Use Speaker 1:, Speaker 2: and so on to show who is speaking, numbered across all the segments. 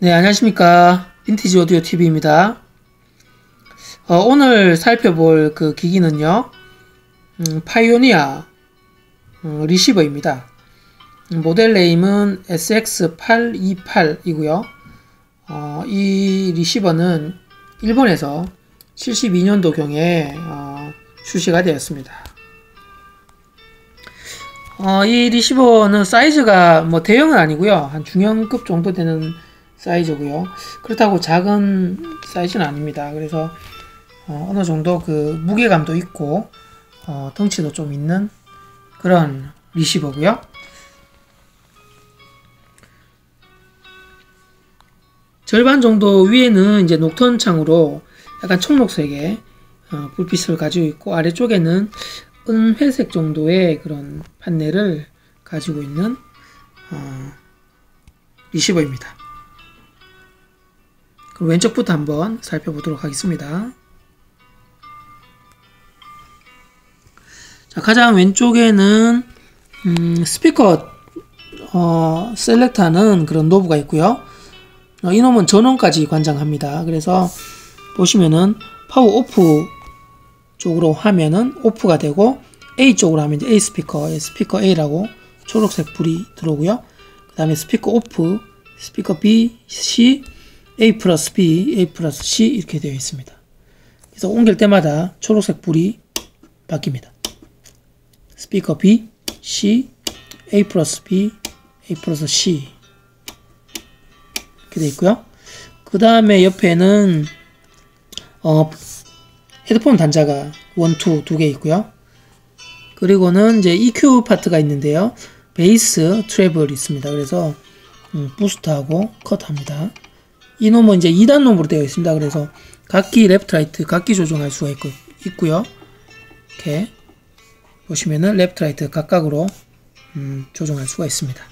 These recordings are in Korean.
Speaker 1: 네, 안녕하십니까. 빈티지 오디오 TV입니다. 오늘 살펴볼 그 기기는요, 파이오니아 리시버입니다. 모델 네임은 SX828이고요. 이 리시버는 일본에서 72년도경에 출시가 되었습니다. 이 리시버는 사이즈가 뭐 대형은 아니고요, 한 중형급 정도 되는 사이즈고요. 그렇다고 작은 사이즈는 아닙니다. 그래서 어느 정도 그 무게감도 있고 덩치도 좀 있는 그런 리시버고요. 절반 정도 위에는 이제 녹턴 창으로 약간 청록색의 불빛을 가지고 있고, 아래쪽에는 은회색 정도의 그런 판넬을 가지고 있는 리시버입니다. 그럼 왼쪽부터 한번 살펴보도록 하겠습니다. 자, 가장 왼쪽에는 스피커 셀렉트하는 그런 노브가 있고요. 이놈은 전원까지 관장합니다. 그래서 보시면은 파워 오프 쪽으로 하면은 오프가 되고, A 쪽으로 하면 이제 A 스피커 A라고 초록색 불이 들어오고요. 그 다음에 스피커 오프, 스피커 B, C, A 플러스 B, A 플러스 C 이렇게 되어 있습니다. 그래서 옮길 때마다 초록색 불이 바뀝니다. 스피커 B, C, A 플러스 B, A 플러스 C 이렇게 되어 있고요. 그 다음에 옆에는 헤드폰 단자가 1, 2 두 개 있고요. 그리고는 이제 EQ 파트가 있는데요. 베이스, 트래블 있습니다. 그래서 부스트하고 컷합니다. 이놈은 이제 2단 놈으로 되어 있습니다. 그래서 각기 레프트 라이트 각기 조정할 수가 있고요. 이렇게 보시면은 레프트 라이트 각각으로 조정할 수가 있습니다.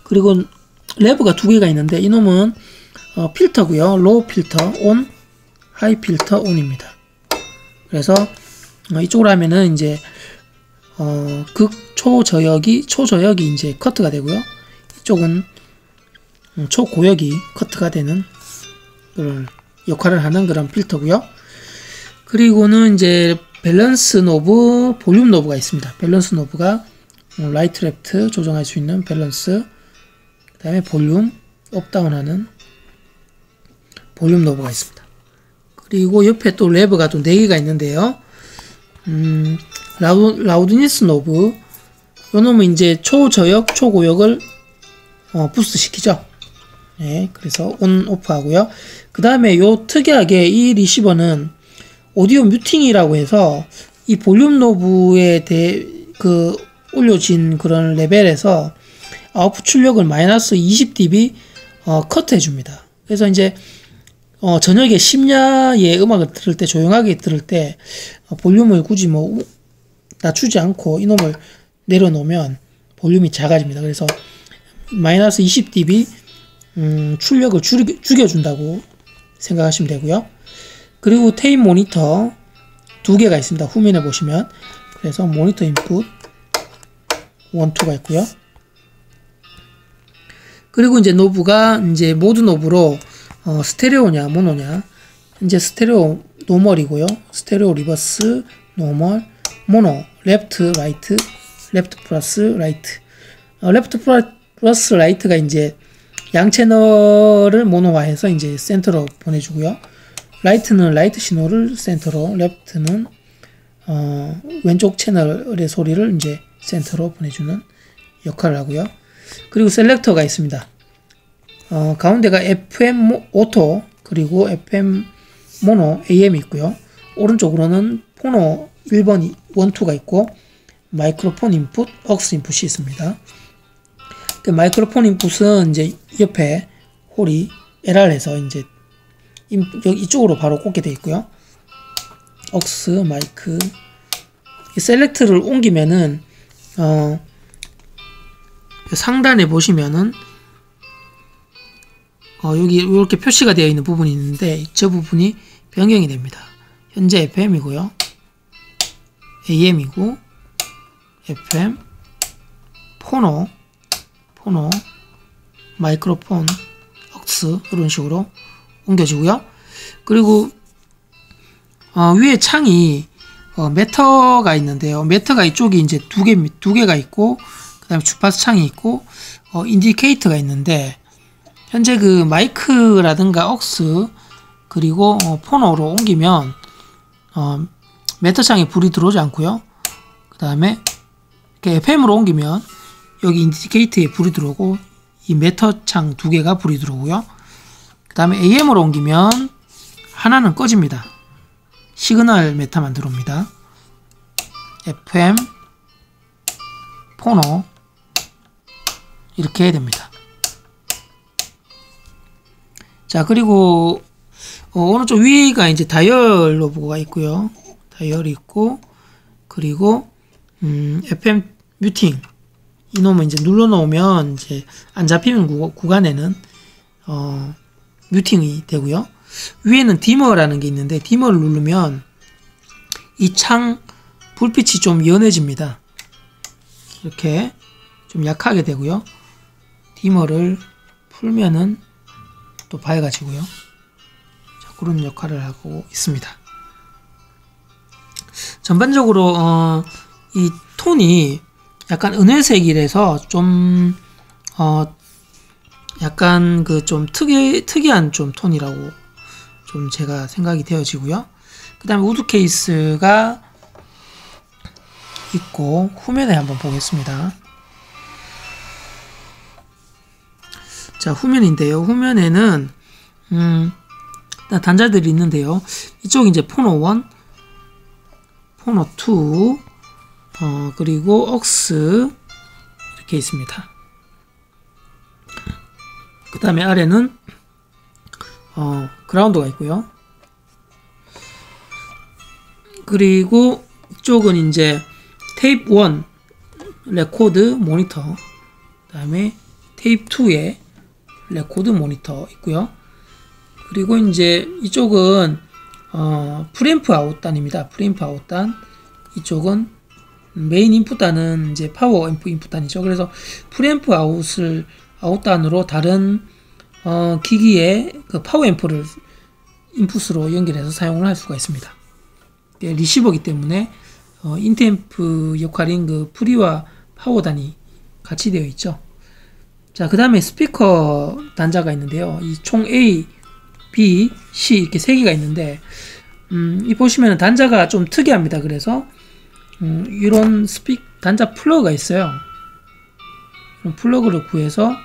Speaker 1: 그리고 레버가 두 개가 있는데, 이놈은 필터고요. 로우 필터 온, 하이 필터 온입니다. 그래서 이쪽으로 하면은 이제 초저역이 이제 커트가 되고요. 이쪽은 초고역이 커트가 되는 그런 역할을 하는 그런 필터고요. 그리고는 이제 밸런스 노브, 볼륨 노브가 있습니다. 밸런스 노브가 라이트 레프트 조정할 수 있는 밸런스, 그 다음에 볼륨 업다운 하는 볼륨 노브가 있습니다. 그리고 옆에 또 레버가 또 4개가 있는데요. 라우드니스 노브, 요놈은 이제 초저역, 초고역을 부스트 시키죠. 네, 그래서 온, 오프 하고요. 그 다음에 요 특이하게 이 리시버는 오디오 뮤팅이라고 해서 이 볼륨 노브에 올려진 그런 레벨에서 아웃풋 출력을 마이너스 20dB 컷 해줍니다. 그래서 이제 저녁에 심야에 음악을 들을 때, 조용하게 들을 때 볼륨을 굳이 뭐 낮추지 않고 이놈을 내려놓으면 볼륨이 작아집니다. 그래서 마이너스 20dB 출력을 죽여준다고 생각하시면 되고요. 그리고 테이프 모니터 2개가 있습니다. 후면에 보시면. 그래서 모니터 인풋 1, 2가 있고요. 그리고 이제 노브가 이제 모드 노브로 스테레오냐 모노냐, 이제 스테레오 노멀이고요. 스테레오 리버스, 노멀, 모노, 레프트, 라이트, 레프트 플러스 라이트. 레프트 플러스 라이트가 이제 양 채널을 모노화해서 이제 센터로 보내주고요. 라이트는 라이트 신호를 센터로, 레프트는 왼쪽 채널의 소리를 이제 센터로 보내주는 역할을 하고요. 그리고 셀렉터가 있습니다. 가운데가 FM 오토, 그리고 FM 모노, AM이 있고요. 오른쪽으로는 포노 1번, 1, 2가 있고, 마이크로폰 인풋, 억스 인풋이 있습니다. 그 마이크로폰 인풋은 이제 옆에 홀이 LR에서 이제 여기 이쪽으로 바로 꽂게 되어 있고요. 억스, 마이크. 셀렉트를 옮기면은 상단에 보시면은 여기 이렇게 표시가 되어 있는 부분이 있는데, 저 부분이 변경이 됩니다. 현재 FM이고요. AM이고, FM, 포노, 마이크로폰, 억스 이런 식으로 옮겨지고요. 그리고 위에 창이 매터가 있는데요. 매터가 이쪽이 이제 두 개가 있고, 그 다음에 주파수 창이 있고, 인디케이터가 있는데, 현재 그 마이크라든가 억스, 그리고 포노로 옮기면, 매터 창에 불이 들어오지 않고요. 그 다음에, 이렇게 FM으로 옮기면, 여기 인디케이터에 불이 들어오고, 이 매터 창 두 개가 불이 들어오고요. 그 다음에 AM으로 옮기면, 하나는 꺼집니다. 시그널 메타만 들어옵니다. FM, 포노 이렇게 해야 됩니다. 자, 그리고 오른쪽 위가 이제 다이얼 로고가 있고요. 다이얼이 있고, 그리고 FM 뮤팅 이놈은 이제 눌러 놓으면 이제 안 잡히는 구간에는 뮤팅이 되고요. 위에는 디머라는 게 있는데, 디머를 누르면 이 창 불빛이 좀 연해집니다. 이렇게 좀 약하게 되고요. 디머를 풀면은 또 밝아지고요. 자, 그런 역할을 하고 있습니다. 전반적으로 이 톤이 약간 은회색이라서 좀 약간 그 좀 특이한 좀 톤이라고 좀 제가 생각이 되어지고요. 그 다음에 우드 케이스가 있고, 후면에 한번 보겠습니다. 자, 후면인데요. 후면에는 단자들이 있는데요. 이쪽이 이제 포노 1, 포노 2, 그리고 억스 이렇게 있습니다. 그 다음에 아래는 그라운드가 있고요. 그리고 이쪽은 이제 테이프 1 레코드 모니터, 그 다음에 테이프 2에 레코드 모니터 있고요. 그리고 이제 이쪽은 프리앰프 아웃단입니다. 프리앰프 아웃단. 이쪽은 메인 인풋단은 이제 파워 앰프 인풋단이죠. 그래서 프리앰프 아웃단으로 다른 기기에 그 파워 앰프를 인풋으로 연결해서 사용을 할 수가 있습니다. 리시버이기 때문에 인트앰프 역할인 그 프리와 파워단이 같이 되어 있죠. 자, 그 다음에 스피커 단자가 있는데요. 이 총 A, B, C 이렇게 세 개가 있는데, 이 보시면 단자가 좀 특이합니다. 그래서 이런 단자 플러그가 있어요. 이런 플러그를 구해서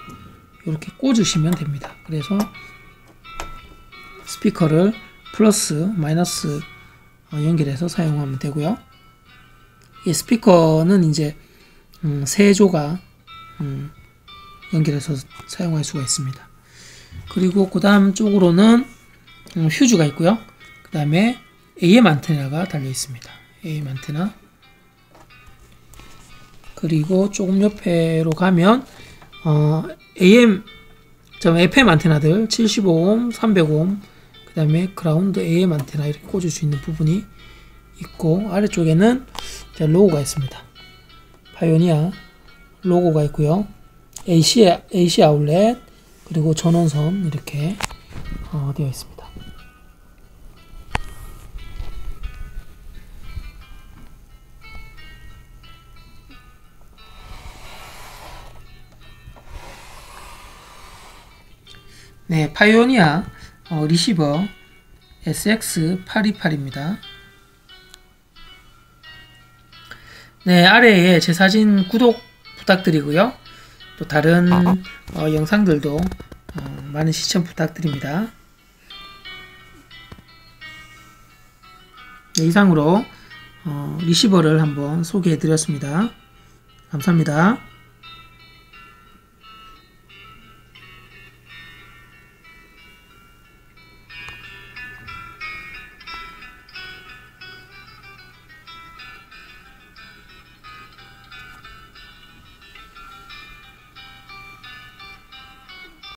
Speaker 1: 이렇게 꽂으시면 됩니다. 그래서 스피커를 플러스, 마이너스 연결해서 사용하면 되고요. 이 스피커는 이제 세조가 연결해서 사용할 수가 있습니다. 그리고 그 다음 쪽으로는 휴즈가 있고요. 그 다음에 AM 안테나가 달려 있습니다. AM 안테나. 그리고 조금 옆으로 가면 FM 안테나들 75옴, 300옴, 그 다음에 그라운드 AM 안테나 이렇게 꽂을 수 있는 부분이 있고, 아래쪽에는 로고가 있습니다. 파이오니아 로고가 있고요. AC 아울렛, 그리고 전원선 이렇게 되어 있습니다. 네, 파이오니아 리시버 SX828입니다. 네, 아래에 제 사진 구독 부탁드리고요. 또 다른 영상들도 많은 시청 부탁드립니다. 네, 이상으로 리시버를 한번 소개해 드렸습니다. 감사합니다.